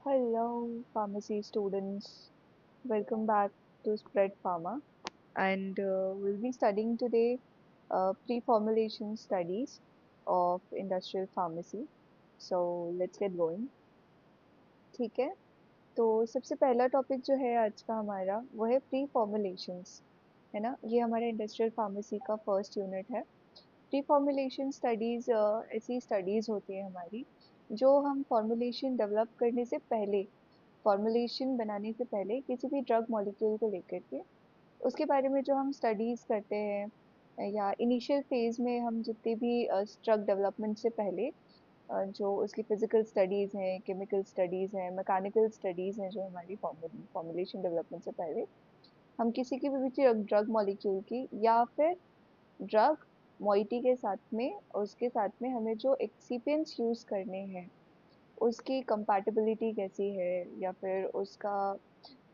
Hello, pharmacy students. Welcome back to Spread Pharma. And we'll be studying today pre-formulation studies of industrial pharmacy. So let's get going. ठीक है, तो सबसे पहला topic जो है आज का हमारा वो है प्री फॉर्मुलेशंस, है ना। ये हमारे इंडस्ट्रियल फार्मेसी का फर्स्ट यूनिट है। प्री फॉर्मुलेशन स्टडीज ऐसी स्टडीज होती है हमारी जो हम फॉर्मुलेशन डेवलप करने से पहले, फॉर्मुलेशन बनाने से पहले किसी भी ड्रग मॉलिक्यूल को लेकर के उसके बारे में जो हम स्टडीज करते हैं, या इनिशियल फेज में हम जितने भी ड्रग डेवलपमेंट से पहले जो उसकी फिजिकल स्टडीज हैं, केमिकल स्टडीज हैं, मैकेनिकल स्टडीज हैं, जो हमारी फॉर्मुलेशन डेवलपमेंट से पहले हम किसी की भी ड्रग मॉलिक्यूल की या फिर ड्रग मॉइटी के साथ में, उसके साथ में हमें जो एक्सिपिएंट्स यूज करने हैं उसकी कंपैटिबिलिटी कैसी है, या फिर उसका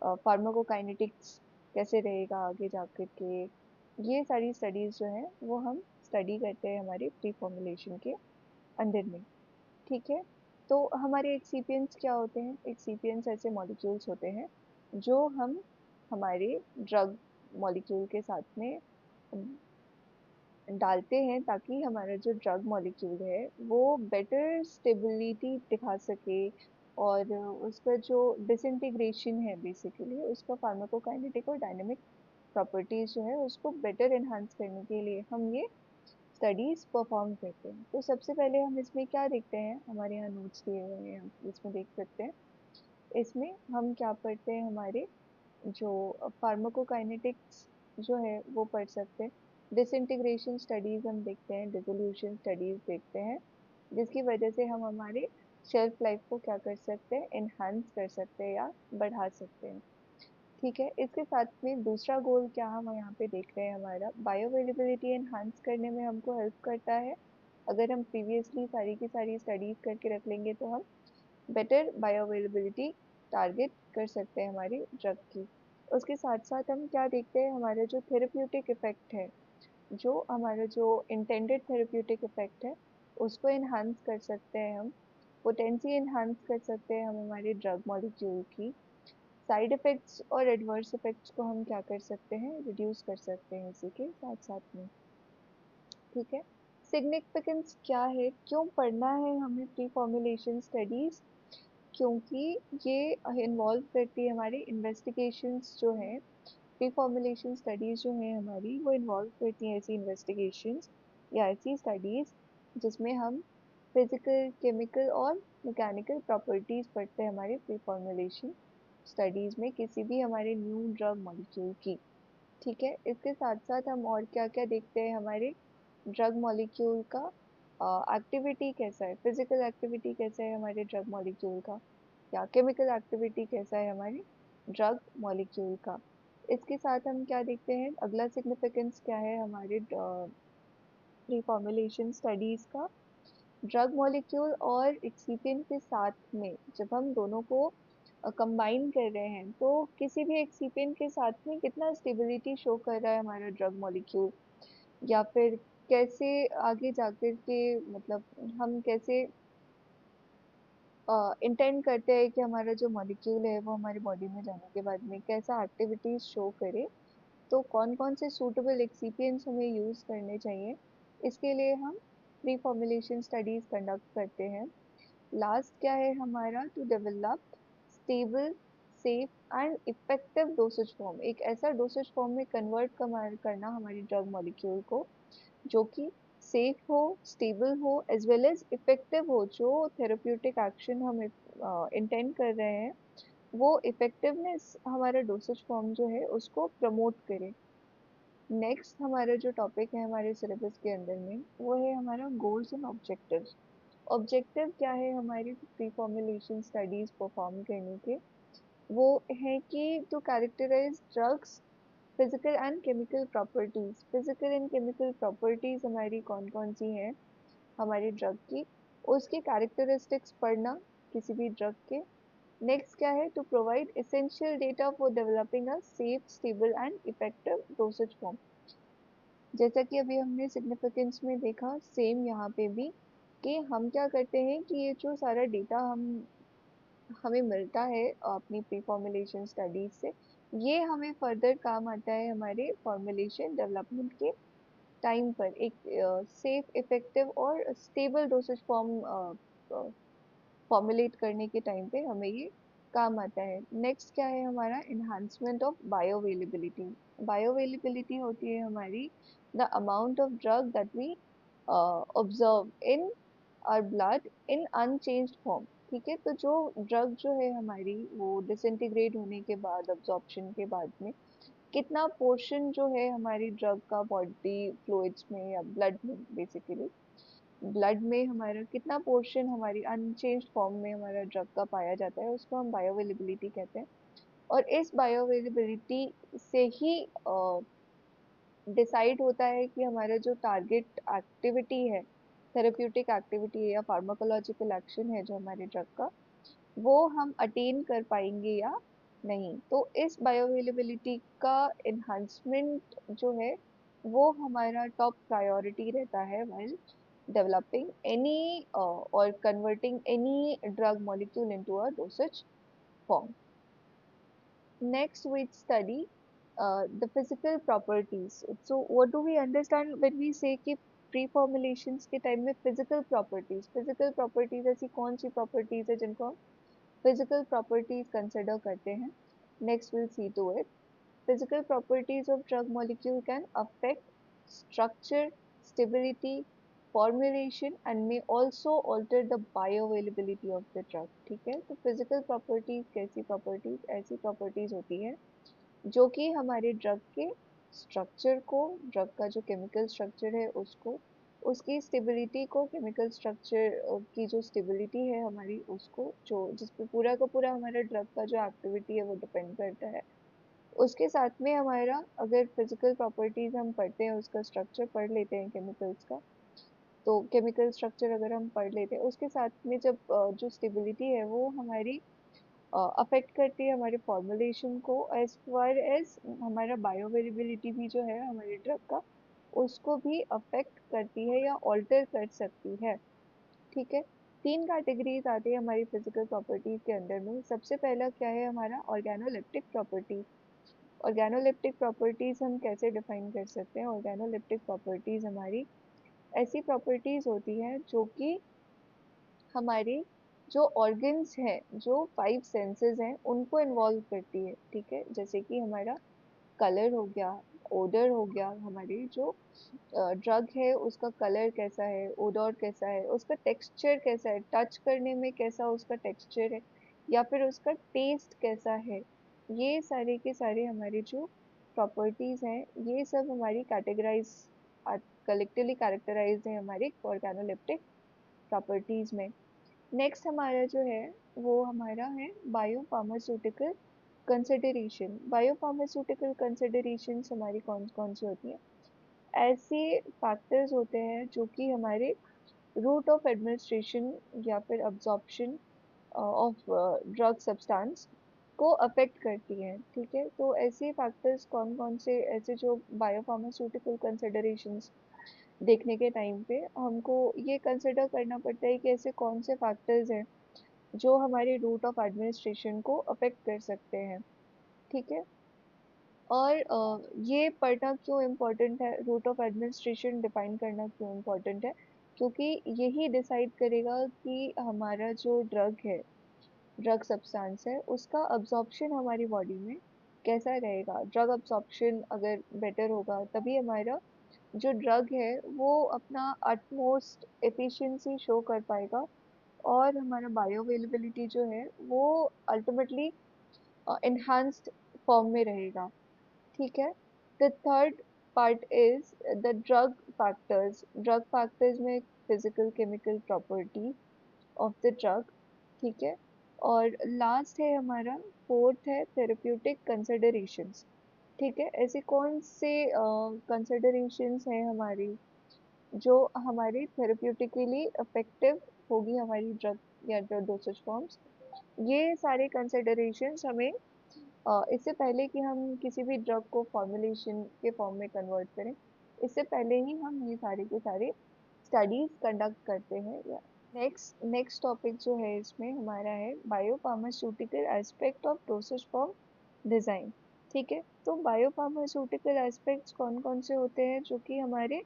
फार्माकोकाइनेटिक्स कैसे रहेगा आगे जाकर के, ये सारी स्टडीज जो है वो हम स्टडी करते हैं हमारे प्री फॉर्मुलेशन के अंदर में। ठीक है, तो हमारे एक्सिपिएंट्स क्या होते हैं? एक्सिपिएंट्स ऐसे मॉलिक्यूल्स होते हैं जो हम हमारे ड्रग मॉलिक्यूल के साथ में डालते हैं ताकि हमारा जो ड्रग मॉलिक्यूल है वो बेटर स्टेबिलिटी दिखा सके, और उसका जो डिसइंटीग्रेशन है बेसिकली उसका फार्माकोकाइनेटिक और डायनेमिक प्रॉपर्टीज जो है उसको बेटर एनहांस करने के लिए हम ये स्टडीज परफॉर्म करते हैं। तो सबसे पहले हम इसमें क्या देखते हैं, हमारे यहाँ नोट्स दिए हुए हैं, आप इसमें देख सकते हैं। इसमें हम क्या पढ़ते हैं, हमारे जो फार्माकोकाइनेटिक्स जो है वो पढ़ सकते हैं। डिसइंटीग्रेशन स्टडीज हम देखते हैं, डिसोल्यूशन स्टडीज देखते हैं, जिसकी वजह से हम हमारे शेल्फ लाइफ को क्या कर सकते हैं, इनहांस कर सकते हैं या बढ़ा सकते हैं। ठीक है, इसके साथ में दूसरा गोल क्या हम यहाँ पे देख रहे हैं, हमारा बायोअवेलेबिलिटी एनहांस करने में हमको हेल्प करता है। अगर हम प्रीवियसली सारी की सारी स्टडीज करके रख लेंगे तो हम बेटर बायोअवेलेबिलिटी टारगेट कर सकते हैं हमारी ड्रग की। उसके साथ साथ हम क्या देखते हैं, हमारा जो थेरेप्यूटिक इफेक्ट है, जो हमारा जो इंटेंडेड थेरेप्यूटिक इफेक्ट है उसको इन्हांस कर सकते हैं हम। पोटेंसी इन्हांस कर सकते हैं हम हमारे ड्रग मॉलिक्यूल की। साइड इफेक्ट्स और एडवर्स इफेक्ट्स को हम क्या कर सकते हैं, रिड्यूस कर सकते हैं इसी के साथ साथ में। ठीक है, सिग्निफिकेंस क्या है, क्यों पढ़ना है हमें प्री फॉर्मुलेशन स्टडीज? क्योंकि ये इन्वॉल्व करती है हमारी इन्वेस्टिगेशंस जो है। प्री फॉर्मुलेशन स्टडीज जो है हमारी वो इन्वॉल्व करती हैं ऐसी इन्वेस्टिगेशंस या ऐसी स्टडीज जिसमें हम फिजिकल, केमिकल और मैकेनिकल प्रॉपर्टीज पढ़ते हैं हमारे प्री फॉर्मुलेशन स्टडीज में किसी भी हमारे न्यू ड्रग मॉलिक्यूल की। ठीक है, इसके साथ साथ हम और क्या क्या देखते हैं, हमारे ड्रग मॉलिक्यूल का एक्टिविटी कैसा है, फिजिकल एक्टिविटी कैसा है हमारे ड्रग मॉलिक्यूल का, या केमिकल एक्टिविटी कैसा है हमारे ड्रग मॉलिक्यूल का। इसके साथ हम क्या देखते हैं, अगला सिग्निफिकेंस क्या है हमारे प्री फॉर्मुलेशन स्टडीज का, ड्रग मॉलिक्यूल और एक्सिपिएंट के साथ में जब हम दोनों को कंबाइन कर रहे हैं तो किसी भी एक्सिपिएंट के साथ में कितना स्टेबिलिटी शो कर रहा है हमारा ड्रग मॉलिक्यूल, या फिर कैसे आगे जाकर के, मतलब हम कैसे इंटेंड करते हैं कि हमारा जो मॉलिक्यूल है वो हमारी बॉडी में जाने के बाद में कैसा एक्टिविटीज शो करे। तो कौन कौन से सूटेबल एक्सिपिएंट्स हमें यूज करने चाहिए, इसके लिए हम प्री फॉर्मुलेशन स्टडीज कंडक्ट करते हैं। लास्ट क्या है हमारा, to develop stable, safe and effective dosage form, एक ऐसा डोसेज फॉर्म में कन्वर्ट करना हमारी ड्रग मॉलिक्यूल को जो कि सेफ हो, स्टेबल हो, एज वेल एज इफेक्टिव हो। जो थेरेप्यूटिक एक्शन हम इंटेंड कर रहे हैं वो इफेक्टिवनेस हमारा डोसेज फॉर्म जो है उसको प्रमोट करे। नेक्स्ट हमारा जो टॉपिक है हमारे सिलेबस के अंदर में वो है हमारा गोल्स एंड ऑब्जेक्टिव्स। ऑब्जेक्टिव क्या है हमारी प्री फॉर्मुलेशन स्टडीज परफॉर्म करने के, वो है कि to characterise drugs physical and chemical properties. Physical and chemical properties हमारी कौन कौन सी हैं हमारी ड्रग की, उसके कैरेक्टरिस्टिक्स पढ़ना किसी भी ड्रग के। नेक्स्ट क्या है, to provide essential data for developing a safe, stable and effective dosage form. जैसा कि अभी हमने सिग्निफिकेंस में देखा, सेम यहाँ पे भी कि हम क्या करते हैं कि ये जो सारा डेटा हम हमें मिलता है अपनी प्री फॉर्मुलेशन स्टडीज से, ये हमें फर्दर काम आता है हमारे फॉर्मुलेशन डेवलपमेंट के टाइम पर एक सेफ, इफेक्टिव और स्टेबल डोसेज फॉर्म फॉर्मुलेट करने के टाइम पे हमें ये काम आता है। नेक्स्ट क्या है हमारा, इन्हांसमेंट ऑफ बायोअवेलेबिलिटी। बायोअवेलेबिलिटी होती है हमारी the amount of drug that we observe in our blood in unchanged form. ठीक है, तो जो ड्रग जो है हमारी वो डिसइंटीग्रेट होने के बाद, अब्जॉर्प्शन के बाद में कितना पोर्शन जो है हमारी ड्रग का बॉडी फ्लूइड्स में या ब्लड में, बेसिकली ब्लड में हमारा कितना पोर्शन हमारी अनचेंज्ड फॉर्म में हमारा ड्रग का पाया जाता है, उसको हम बायोअवेलेबिलिटी कहते हैं। और इस बायोअवेलेबिलिटी से ही डिसाइड होता है कि हमारा जो टारगेट एक्टिविटी है, थेरेप्यूटिक एक्टिविटी है या फार्माकोलॉजिकल एक्शन है जो हमारे ड्रग का, वो हम अटेन कर पाएंगे या नहीं। तो इस बायोअवेलेबिलिटी का एनहांसमेंट जो है वो हमारा टॉप प्रायोरिटी रहता है while developing any or converting any drug molecule into a dosage form. Next, we study the physical properties. So, what do we understand when we say कि pre-formulations के time में physical properties? Physical properties ऐसी कौन सी properties है जिनको हम physical properties consider करते हैं? Next, we'll see to it. Physical properties of drug molecule can affect structure, stability, formulation and may also alter the bioavailability of the drug. ठीक है, तो physical properties कैसी properties, ऐसी properties होती है जो कि हमारे ड्रग के स्ट्रक्चर को, ड्रग का जो केमिकल स्ट्रक्चर है उसको, उसकी स्टेबिलिटी को, केमिकल स्ट्रक्चर की जो स्टेबिलिटी है हमारी उसको, जो जिस पे पूरा का पूरा हमारा ड्रग का जो एक्टिविटी है वो डिपेंड करता है, उसके साथ में हमारा अगर फिजिकल प्रॉपर्टीज हम पढ़ते हैं, उसका स्ट्रक्चर पढ़ लेते हैं केमिकल्स का, तो केमिकल स्ट्रक्चर अगर हम पढ़ लेते हैं उसके साथ में जब जो स्टेबिलिटी है वो हमारी अफेक्ट करती है हमारे फॉर्मुलेशन को, एज फार एज हमारा बायोअवेलेबिलिटी भी जो है हमारे ड्रग का उसको भी अफेक्ट करती है या ऑल्टर कर सकती है। ठीक है, तीन कैटेगरीज आती है हमारी फिजिकल प्रॉपर्टीज के अंदर में। सबसे पहला क्या है हमारा, ऑर्गेनोलिप्टिक प्रॉपर्टीज। ऑर्गेनोलिप्टिक प्रॉपर्टीज हम कैसे डिफाइन कर सकते हैं, ऑर्गेनोलिप्टिक प्रॉपर्टीज हमारी ऐसी प्रॉपर्टीज होती हैं जो कि हमारे जो ऑर्गन्स हैं, जो फाइव सेंसेस हैं उनको इन्वॉल्व करती है। ठीक है, जैसे कि हमारा कलर हो गया, ओडर हो गया, हमारी जो ड्रग है उसका कलर कैसा है, ओडोर कैसा है, उसका टेक्सचर कैसा है, टच करने में कैसा उसका टेक्सचर है, या फिर उसका टेस्ट कैसा है, ये सारे के सारे हमारे जो प्रॉपर्टीज हैं ये सब हमारी कैटेगराइज, कलेक्टिवली कैरेक्टराइज है हमारी ऑर्गेनोलिप्टिक प्रॉपर्टीज में। नेक्स्ट हमारा जो है वो हमारा है बायोफार्मास्यूटिकल कंसिडरेशन। बायोफार्मास्यूटिकल कंसिडरेशंस हमारी कौन कौन सी होती हैं, ऐसे फैक्टर्स होते हैं जो कि हमारे रूट ऑफ एडमिनिस्ट्रेशन या फिर अब्जॉर्प्शन ऑफ ड्रग सब्सटेंस को अफेक्ट करती हैं। ठीक है, तो ऐसे फैक्टर्स कौन कौन से, ऐसे जो बायोफार्मास्यूटिकल कंसिडरेशंस देखने के टाइम पे हमको ये कंसिडर करना पड़ता है कि ऐसे कौन से फैक्टर्स हैं जो हमारे रूट ऑफ एडमिनिस्ट्रेशन को अफेक्ट कर सकते हैं। ठीक है, और ये पढ़ना क्यों इम्पोर्टेंट है, रूट ऑफ एडमिनिस्ट्रेशन डिफाइन करना क्यों इम्पोर्टेंट है, क्योंकि यही डिसाइड करेगा कि हमारा जो ड्रग है, ड्रग सब्सटेंस है, उसका अब्जॉर्प्शन हमारी बॉडी में कैसा रहेगा। ड्रग अब्जॉर्प्शन अगर बेटर होगा तभी हमारा जो ड्रग है वो अपना अटमोस्ट एफिशिएंसी शो कर पाएगा और हमारा बायोअवेलेबिलिटी जो है वो अल्टीमेटली enhanced फॉर्म में रहेगा। ठीक है, the third part is the drug factors. Drug factors में physical chemical property of the drug. ठीक है, और लास्ट है हमारा, फोर्थ है थेरेप्यूटिक कंसिडरेशंस। ठीक है, ऐसे कौन से कंसिडरेशंस हैं हमारी जो हमारी थेरेप्यूटिकली इफेक्टिव होगी हमारी ड्रग या ड्रग डोसेज फॉर्म्स। ये सारे कंसिडरेशंस हमें इससे पहले कि हम किसी भी ड्रग को फॉर्मुलेशन के फॉर्म में कन्वर्ट करें, इससे पहले ही हम ये सारे के सारे स्टडीज कंडक्ट करते हैं या नेक्स्ट टॉपिक जो है इसमें हमारा है biopharmaceutical aspect of dosage form design. ठीक है, तो बायोफार्मास्यूटिकल एस्पेक्ट्स कौन कौन से होते हैं जो कि हमारे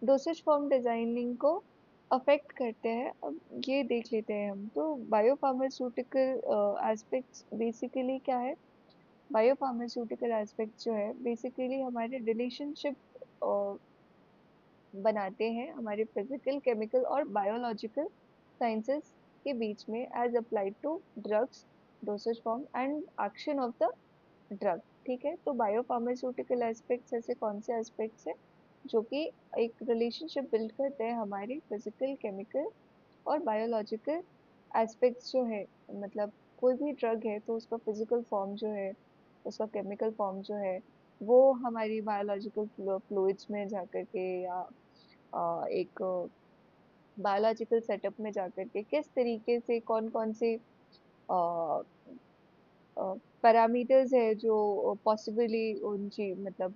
डोसेज फॉर्म डिजाइनिंग को अफेक्ट करते हैं, अब ये देख लेते हैं हम। तो बायोफार्मास्यूटिकल एस्पेक्ट्स बेसिकली क्या है? बायोफार्मास्यूटिकल एस्पेक्ट जो है बेसिकली हमारे रिलेशनशिप बनाते हैं हमारे फिजिकल, केमिकल और बायोलॉजिकल साइंसेस के बीच में as applied to drugs, dosage form and action of the drug. ठीक है, तो बायोफार्मास्यूटिकल एस्पेक्ट्स ऐसे कौन से एस्पेक्ट्स हैं जो कि एक रिलेशनशिप बिल्ड करते हैं हमारे फिजिकल, केमिकल और बायोलॉजिकल एस्पेक्ट्स जो है। मतलब कोई भी ड्रग है तो उसका फिजिकल फॉर्म जो है, उसका केमिकल फॉर्म जो है, वो हमारी बायोलॉजिकल फ्लूइड्स में जाकर के या एक बायोलॉजिकल सेटअप में जाकर के किस तरीके से कौन कौन से पैरामीटर्स है जो पॉसिबली उनकी मतलब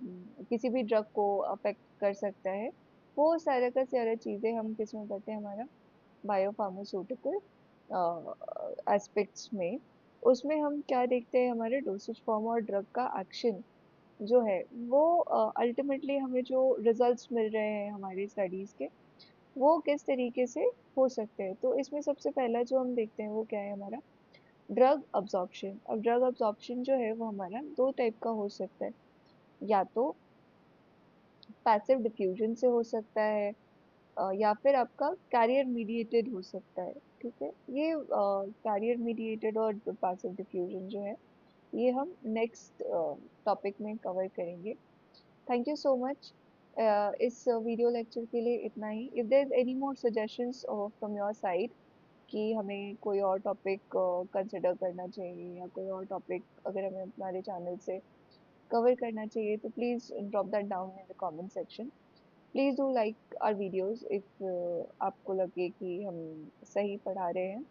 किसी भी ड्रग को अफेक्ट कर सकता है, वो सारा का सारा चीजें हम किसमें करते हैं, हमारा बायोफार्मास्यूटिकल एस्पेक्ट्स में। उसमें हम क्या देखते हैं, हमारे डोसेज फॉर्म और ड्रग का एक्शन जो है वो अल्टीमेटली हमें जो रिजल्ट्स मिल रहे हैं हमारी स्टडीज के, वो किस तरीके से हो सकते हैं। तो इसमें सबसे पहला जो हम देखते हैं वो क्या है, हमारा ड्रग अब्जॉर्प्शन। अब ड्रग अब्जॉर्प्शन जो है वो हमारा दो टाइप का हो सकता है, या तो पैसिव डिफ्यूजन से हो सकता है, या फिर आपका कैरियर मीडिएटेड हो सकता है। ठीक है, ये कैरियर मीडिएटेड और पैसिव डिफ्यूजन जो है ये हम नेक्स्ट टॉपिक में कवर करेंगे। थैंक यू सो मच इस वीडियो लेक्चर के लिए इतना ही। If there is any more suggestions from your side कि हमें कोई और टॉपिक कंसिडर करना चाहिए या कोई और टॉपिक अगर हमें हमारे चैनल से कवर करना चाहिए, तो please drop that down in the comment section. Please do like our videos if आपको लगे कि हम सही पढ़ा रहे हैं।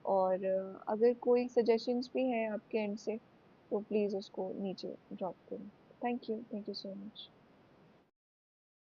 और अगर कोई सजेशंस भी हैं आपके एंड से तो प्लीज़ उसको नीचे ड्रॉप करें। Thank you so much.